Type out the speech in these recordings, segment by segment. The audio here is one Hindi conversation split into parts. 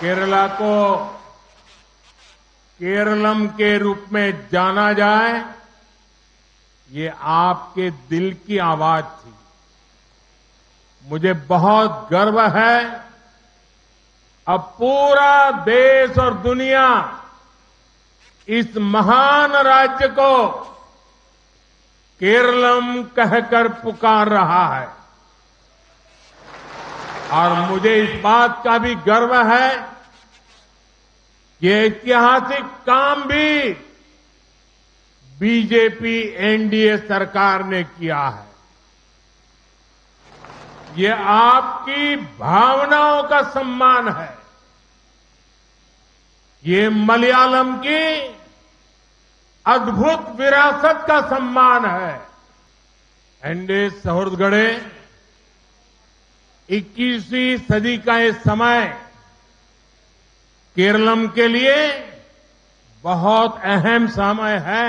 केरला को केरलम के रूप में जाना जाए, ये आपके दिल की आवाज थी। मुझे बहुत गर्व है, अब पूरा देश और दुनिया इस महान राज्य को केरलम कहकर पुकार रहा है। और मुझे इस बात का भी गर्व है कि ये ऐतिहासिक काम भी बीजेपी एनडीए सरकार ने किया है। ये आपकी भावनाओं का सम्मान है। ये मलयालम की अद्भुत विरासत का सम्मान है। एनडीए सहोदरगढ़े 21वीं सदी का ये समय केरलम के लिए बहुत अहम समय है।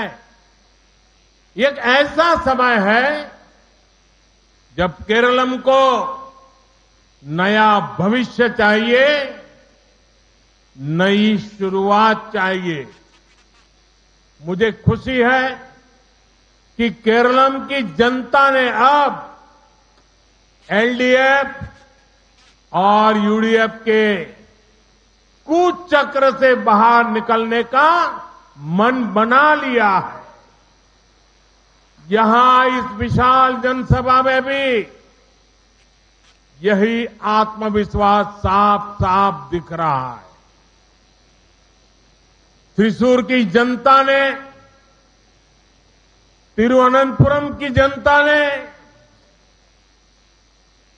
एक ऐसा समय है जब केरलम को नया भविष्य चाहिए, नई शुरुआत चाहिए। मुझे खुशी है कि केरलम की जनता ने अब एलडीएफ और यूडीएफ के कुचक्र से बाहर निकलने का मन बना लिया है। यहां इस विशाल जनसभा में भी यही आत्मविश्वास साफ साफ दिख रहा है। त्रिशूर की जनता ने, तिरुवनंतपुरम की जनता ने,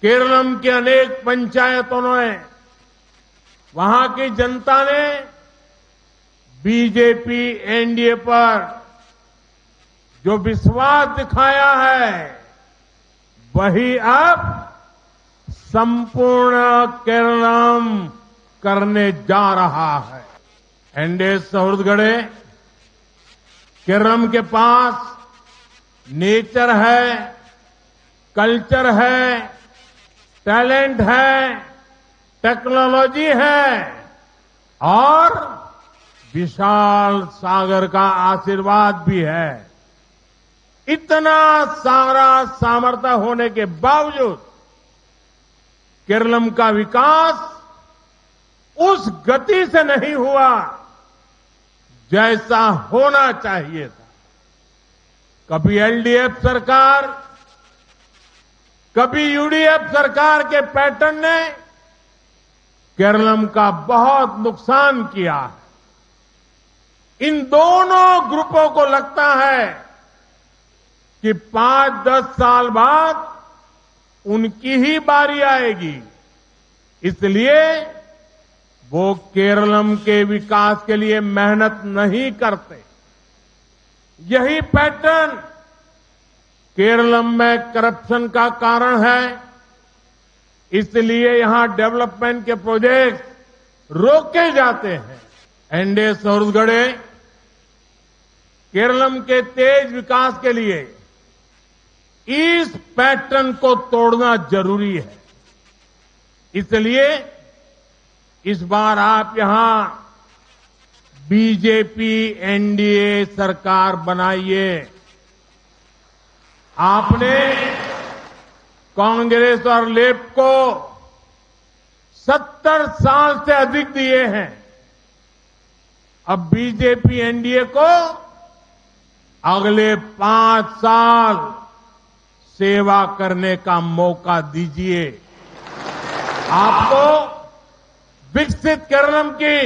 केरलम के अनेक पंचायतों ने, वहां की जनता ने बीजेपी एनडीए पर जो विश्वास दिखाया है, वही अब संपूर्ण केरलम करने जा रहा है। एनडीए सहोदरगढ़े, केरलम के पास नेचर है, कल्चर है, टैलेंट है, टेक्नोलॉजी है और विशाल सागर का आशीर्वाद भी है। इतना सारा सामर्थ्य होने के बावजूद केरलम का विकास उस गति से नहीं हुआ जैसा होना चाहिए था। कभी एलडीएफ सरकार, कभी यूडीएफ सरकार के पैटर्न ने केरलम का बहुत नुकसान किया है। इन दोनों ग्रुपों को लगता है कि 5-10 साल बाद उनकी ही बारी आएगी, इसलिए वो केरलम के विकास के लिए मेहनत नहीं करते। यही पैटर्न केरलम में करप्शन का कारण है, इसलिए यहां डेवलपमेंट के प्रोजेक्ट रोके जाते हैं। एनडीए सहोदरगढ़े, केरलम के तेज विकास के लिए इस पैटर्न को तोड़ना जरूरी है। इसलिए इस बार आप यहां बीजेपी एनडीए सरकार बनाइए। आपने कांग्रेस और लेफ्ट को 70 साल से अधिक दिए हैं। अब बीजेपी एनडीए को अगले 5 साल सेवा करने का मौका दीजिए। आपको विकसित केरलम की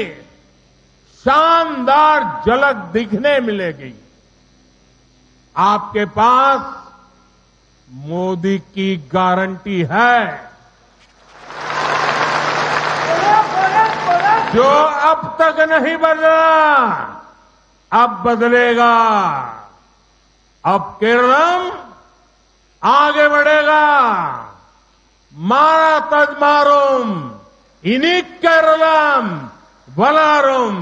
शानदार झलक दिखने मिलेगी। आपके पास मोदी की गारंटी है, जो अब तक नहीं बदला, अब बदलेगा। अब केरलम आगे बढ़ेगा। मारा तजमारुम इनी केरलम वलारुम।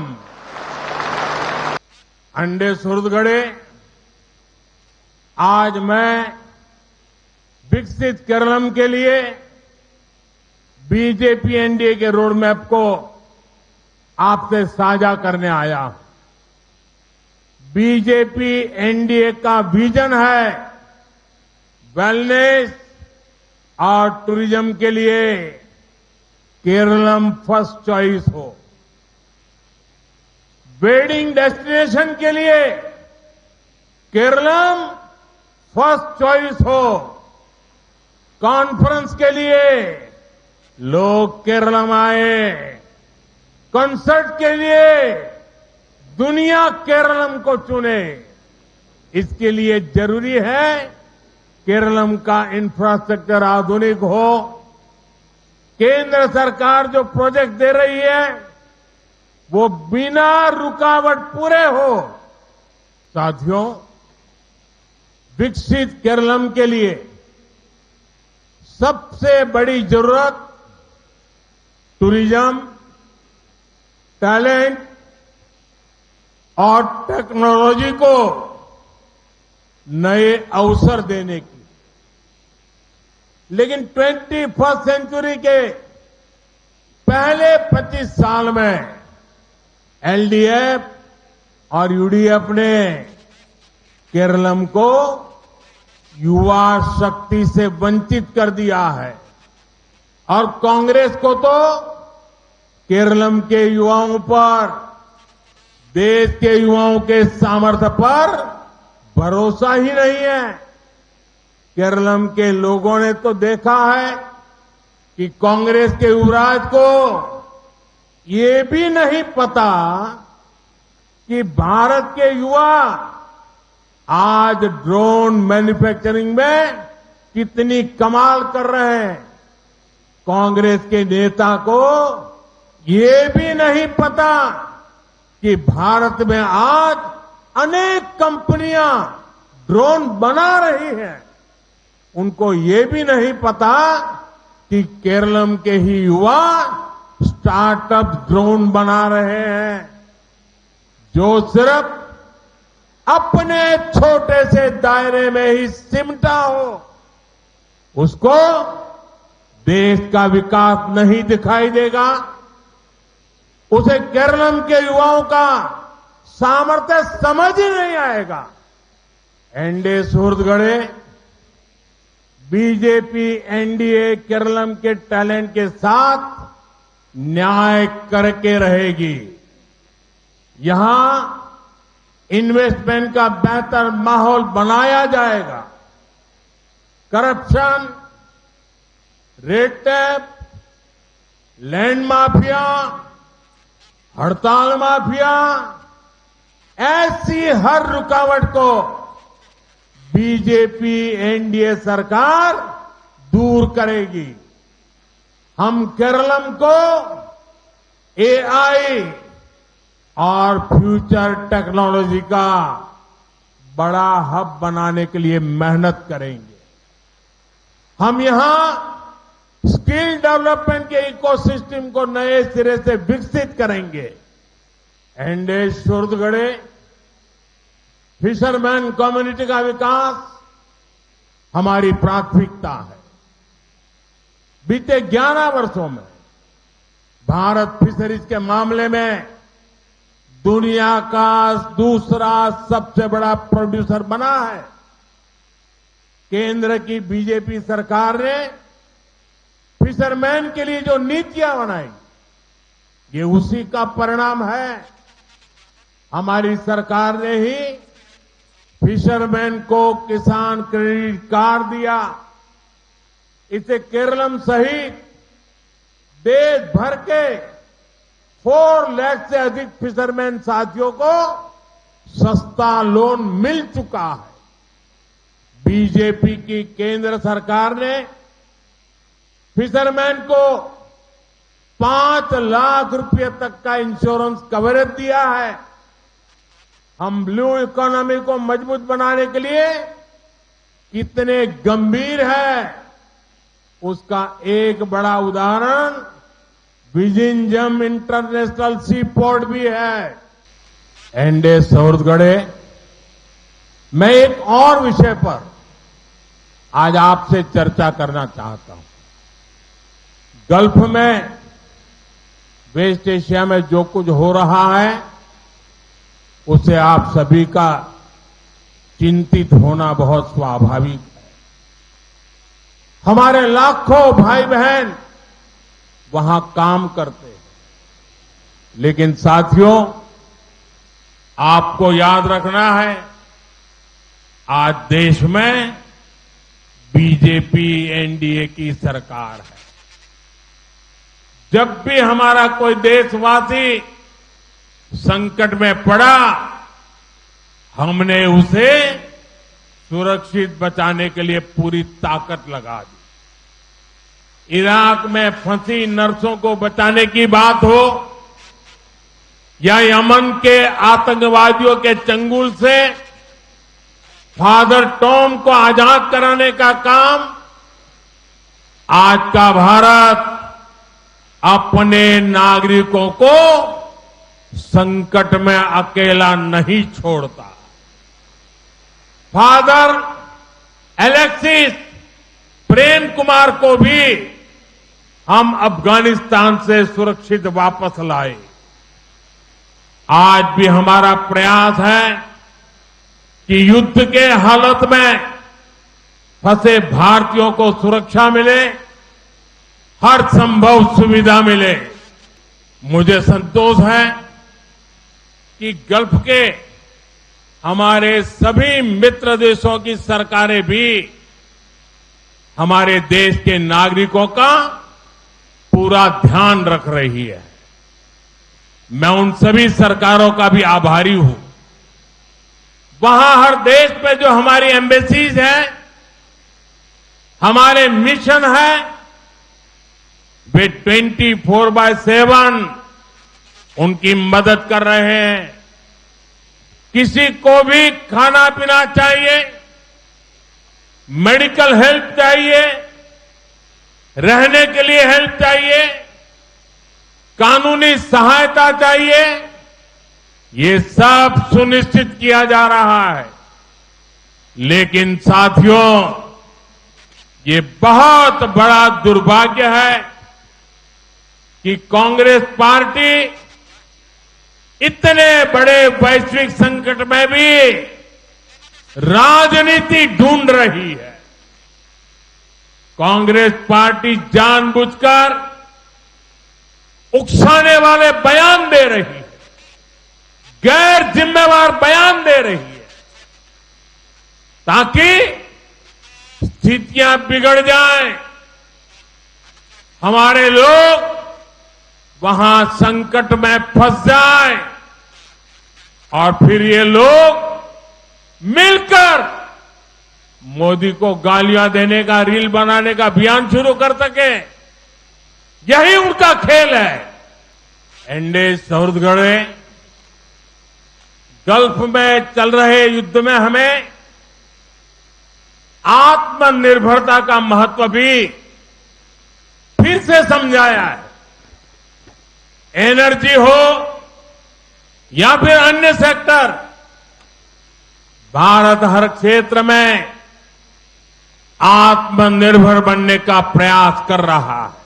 एनडीए सहोदरगढ़े, आज मैं विकसित केरलम के लिए बीजेपी एनडीए के रोड मैप को आपसे साझा करने आया हूं। बीजेपी एनडीए का विजन है वेलनेस और टूरिज्म के लिए केरलम फर्स्ट चॉइस हो, वेडिंग डेस्टिनेशन के लिए केरलम फर्स्ट चॉइस हो, कॉन्फ्रेंस के लिए लोग केरलम आए, कंसर्ट के लिए दुनिया केरलम को चुने। इसके लिए जरूरी है केरलम का इंफ्रास्ट्रक्चर आधुनिक हो। केंद्र सरकार जो प्रोजेक्ट दे रही है वो बिना रुकावट पूरे हो। साथियों, विकसित केरलम के लिए सबसे बड़ी जरूरत टूरिज्म, टैलेंट और टेक्नोलॉजी को नए अवसर देने की। लेकिन 21st सेंचुरी के पहले 25 साल में एलडीएफ और यूडीएफ ने केरलम को युवा शक्ति से वंचित कर दिया है और कांग्रेस को तो केरलम के युवाओं पर, देश के युवाओं के सामर्थ्य पर भरोसा ही नहीं है। केरलम के लोगों ने तो देखा है कि कांग्रेस के युवराज को ये भी नहीं पता कि भारत के युवा आज ड्रोन मैन्युफैक्चरिंग में कितनी कमाल कर रहे हैं। कांग्रेस के नेता को ये भी नहीं पता कि भारत में आज अनेक कंपनियां ड्रोन बना रही हैं। उनको ये भी नहीं पता कि केरलम के ही युवा स्टार्टअप ड्रोन बना रहे हैं जो सिर्फ अपने छोटे से दायरे में ही सिमटा हो। उसको देश का विकास नहीं दिखाई देगा, उसे केरलम के युवाओं का सामर्थ्य समझ ही नहीं आएगा। एनडीए सुहृदगढ़े, बीजेपी एनडीए केरलम के टैलेंट के साथ न्याय करके रहेगी। यहां इन्वेस्टमेंट का बेहतर माहौल बनाया जाएगा। Corruption, red tape, land mafia, हड़ताल माफिया, ऐसी हर रुकावट को बीजेपी एनडीए सरकार दूर करेगी। हम केरलम को एआई और फ्यूचर टेक्नोलॉजी का बड़ा हब बनाने के लिए मेहनत करेंगे। हम यहां स्किल डेवलपमेंट के इकोसिस्टम को नए सिरे से विकसित करेंगे। एनडीए सुहृदगढ़े, फिशरमैन कम्युनिटी का विकास हमारी प्राथमिकता है। बीते 11 वर्षों में भारत फिशरीज के मामले में दुनिया का दूसरा सबसे बड़ा प्रोड्यूसर बना है। केंद्र की बीजेपी सरकार ने फिशरमैन के लिए जो नीतियां बनाई, ये उसी का परिणाम है। हमारी सरकार ने ही फिशरमैन को किसान क्रेडिट कार्ड दिया। इसे केरलम सहित देश भर के 4 लाख से अधिक फिशरमैन साथियों को सस्ता लोन मिल चुका है। बीजेपी की केंद्र सरकार ने फिशरमैन को 5 लाख रुपए तक का इंश्योरेंस कवरेज दिया है। हम ब्लू इकोनॉमी को मजबूत बनाने के लिए कितने गंभीर है, उसका एक बड़ा उदाहरण विजिंजम इंटरनेशनल सी पोर्ट भी है। एनडीए सुहृदगढ़े, मैं एक और विषय पर आज आपसे चर्चा करना चाहता हूं। गल्फ में वेस्ट एशिया में जो कुछ हो रहा है उससे आप सभी का चिंतित होना बहुत स्वाभाविक है। हमारे लाखों भाई बहन वहां काम करते हैं, लेकिन साथियों आपको याद रखना है, आज देश में बीजेपी एनडीए की सरकार है। जब भी हमारा कोई देशवासी संकट में पड़ा, हमने उसे सुरक्षित बचाने के लिए पूरी ताकत लगा दी। इराक में फंसी नर्सों को बचाने की बात हो या यमन के आतंकवादियों के चंगुल से फादर टॉम को आजाद कराने का काम, आज का भारत अपने नागरिकों को संकट में अकेला नहीं छोड़ता। फादर एलेक्सिस प्रेम कुमार को भी हम अफगानिस्तान से सुरक्षित वापस लाए। आज भी हमारा प्रयास है कि युद्ध के हालत में फंसे भारतीयों को सुरक्षा मिले, हर संभव सुविधा मिले। मुझे संतोष है कि गल्फ के हमारे सभी मित्र देशों की सरकारें भी हमारे देश के नागरिकों का पूरा ध्यान रख रही है। मैं उन सभी सरकारों का भी आभारी हूं। वहां हर देश पे जो हमारी एम्बेसीज है, हमारे मिशन है, वे 24/7 उनकी मदद कर रहे हैं। किसी को भी खाना पीना चाहिए, मेडिकल हेल्प चाहिए, रहने के लिए हेल्प चाहिए, कानूनी सहायता चाहिए, ये सब सुनिश्चित किया जा रहा है। लेकिन साथियों, ये बहुत बड़ा दुर्भाग्य है कि कांग्रेस पार्टी इतने बड़े वैश्विक संकट में भी राजनीति ढूंढ रही है। कांग्रेस पार्टी जानबूझकर उकसाने वाले बयान दे रही है, गैर जिम्मेवार बयान दे रही है, ताकि स्थितियां बिगड़ जाएं, हमारे लोग वहां संकट में फंस जाएं और फिर ये लोग मिलकर मोदी को गालियां देने का, रील बनाने का अभियान शुरू कर सके। यही उनका खेल है। एनडीए सौहृदगढ़े गल्फ में चल रहे युद्ध में हमें आत्मनिर्भरता का महत्व भी फिर से समझाया है। एनर्जी हो या फिर अन्य सेक्टर, भारत हर क्षेत्र में आत्मनिर्भर बनने का प्रयास कर रहा है।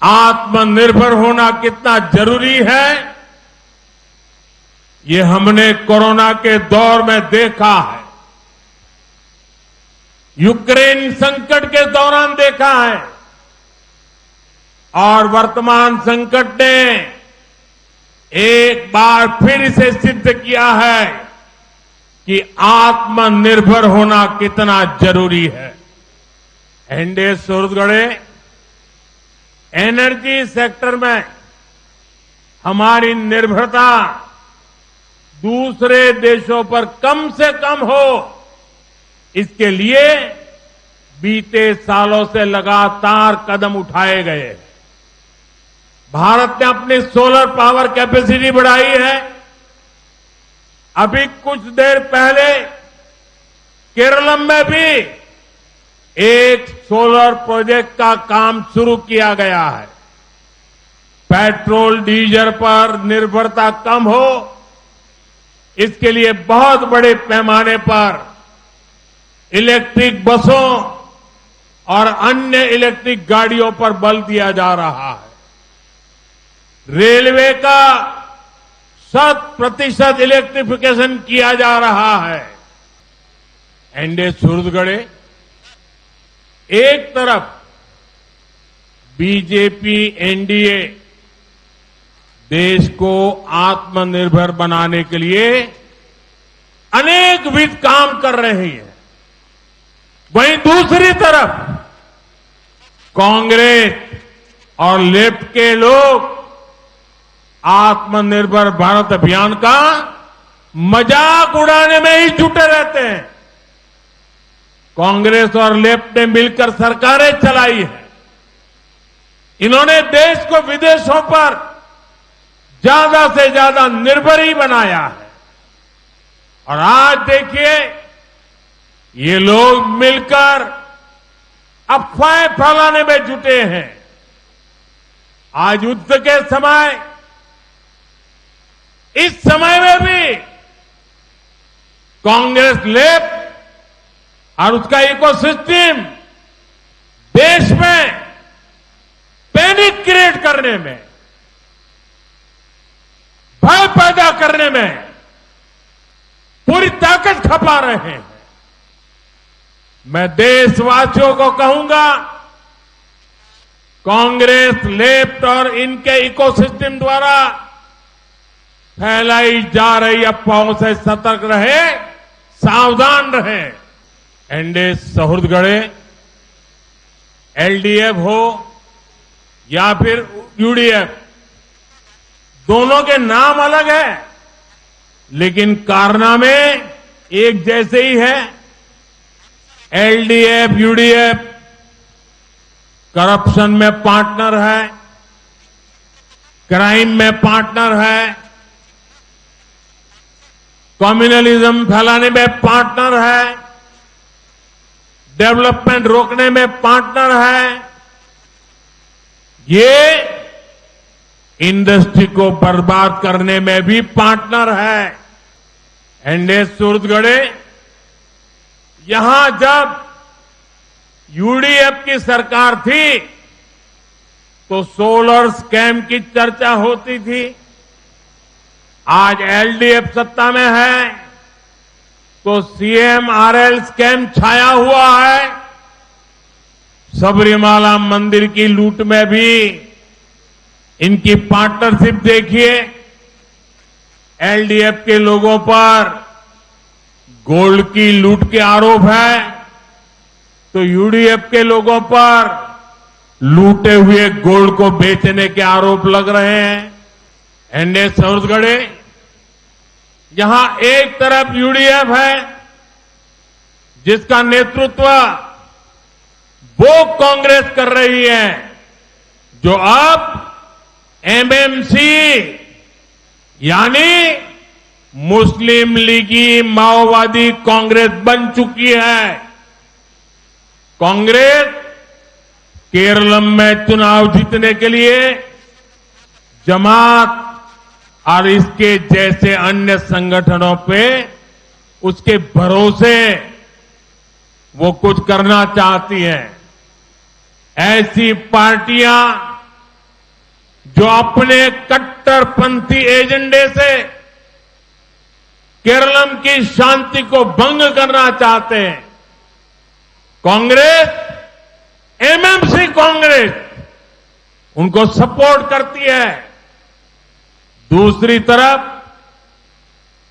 आत्मनिर्भर होना कितना जरूरी है, ये हमने कोरोना के दौर में देखा है, यूक्रेन संकट के दौरान देखा है, और वर्तमान संकट ने एक बार फिर इसे सिद्ध किया है कि आत्मनिर्भर होना कितना जरूरी है। एनडीए सौहृदगढ़े एनर्जी सेक्टर में हमारी निर्भरता दूसरे देशों पर कम से कम हो, इसके लिए बीते सालों से लगातार कदम उठाए गए। भारत ने अपनी सोलर पावर कैपेसिटी बढ़ाई है। अभी कुछ देर पहले केरलम में भी एक सोलर प्रोजेक्ट का काम शुरू किया गया है। पेट्रोल डीजल पर निर्भरता कम हो, इसके लिए बहुत बड़े पैमाने पर इलेक्ट्रिक बसों और अन्य इलेक्ट्रिक गाड़ियों पर बल दिया जा रहा है। रेलवे का 100% इलेक्ट्रिफिकेशन किया जा रहा है। एनडीए सूरजगढ़ एक तरफ बीजेपी एनडीए देश को आत्मनिर्भर बनाने के लिए अनेकविध काम कर रही है, वहीं दूसरी तरफ कांग्रेस और लेफ्ट के लोग आत्मनिर्भर भारत अभियान का मजाक उड़ाने में ही जुटे रहते हैं। कांग्रेस और लेफ्ट ने मिलकर सरकारें चलाई है। इन्होंने देश को विदेशों पर ज्यादा से ज्यादा निर्भर ही बनाया है। और आज देखिए, ये लोग मिलकर अफवाहें फैलाने में जुटे हैं। आज युद्ध के समय, इस समय में भी कांग्रेस लेफ्ट और उसका इकोसिस्टम देश में पैनिक क्रिएट करने में, भय पैदा करने में पूरी ताकत खपा रहे हैं। मैं देशवासियों को कहूंगा, कांग्रेस लेफ्ट और इनके इकोसिस्टम द्वारा फैलाई जा रही अफवाहों से सतर्क रहे, सावधान रहे। एनडीए सौहृदगढ़ एलडीएफ हो या फिर यूडीएफ, दोनों के नाम अलग है, लेकिन कारनामे एक जैसे ही है। एलडीएफ यूडीएफ करप्शन में पार्टनर है, क्राइम में पार्टनर है, कम्युनलिज्म फैलाने में पार्टनर है, डेवलपमेंट रोकने में पार्टनर है। ये इंडस्ट्री को बर्बाद करने में भी पार्टनर है। एनडीए सूरजगढ़ यहां जब यूडीएफ की सरकार थी तो सोलर स्कैम की चर्चा होती थी। आज एलडीएफ सत्ता में है तो सीएमआरएल स्कैम छाया हुआ है। सबरीमाला मंदिर की लूट में भी इनकी पार्टनरशिप देखिए। एलडीएफ के लोगों पर गोल्ड की लूट के आरोप है तो यूडीएफ के लोगों पर लूटे हुए गोल्ड को बेचने के आरोप लग रहे हैं। एनडीए सूरजगढ़ यहां एक तरफ यूडीएफ है जिसका नेतृत्व वो कांग्रेस कर रही है जो अब एमएमसी यानी मुस्लिम लीगी माओवादी कांग्रेस बन चुकी है। कांग्रेस केरलम में चुनाव जीतने के लिए जमात और इसके जैसे अन्य संगठनों पे उसके भरोसे वो कुछ करना चाहती है। ऐसी पार्टियां जो अपने कट्टरपंथी एजेंडे से केरलम की शांति को भंग करना चाहते हैं, कांग्रेस, एमएमसी कांग्रेस उनको सपोर्ट करती है। दूसरी तरफ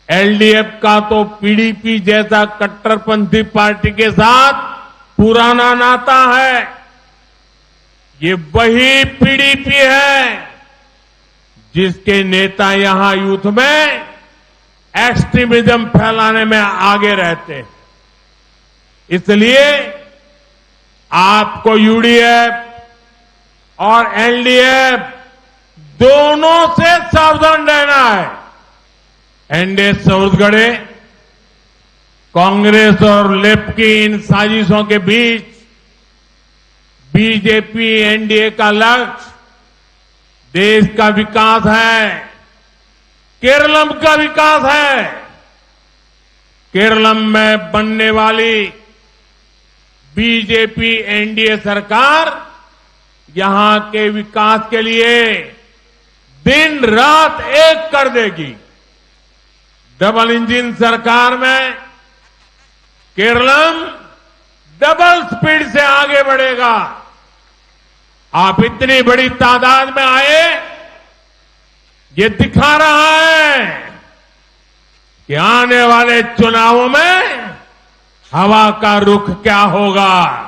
एलडीएफ का तो पीडीपी जैसा कट्टरपंथी पार्टी के साथ पुराना नाता है। ये वही पीडीपी है जिसके नेता यहां यूथ में एक्सट्रीमिज्म फैलाने में आगे रहते हैं। इसलिए आपको यूडीएफ और एलडीएफ दोनों से सावधान रहना है। एनडीए सूरजगढ़ कांग्रेस और लेफ्ट की इन साजिशों के बीच बीजेपी एनडीए का लक्ष्य देश का विकास है, केरलम का विकास है। केरलम में बनने वाली बीजेपी एनडीए सरकार यहां के विकास के लिए दिन रात एक कर देगी। डबल इंजन सरकार में केरलम डबल स्पीड से आगे बढ़ेगा। आप इतनी बड़ी तादाद में आए, ये दिखा रहा है कि आने वाले चुनावों में हवा का रुख क्या होगा।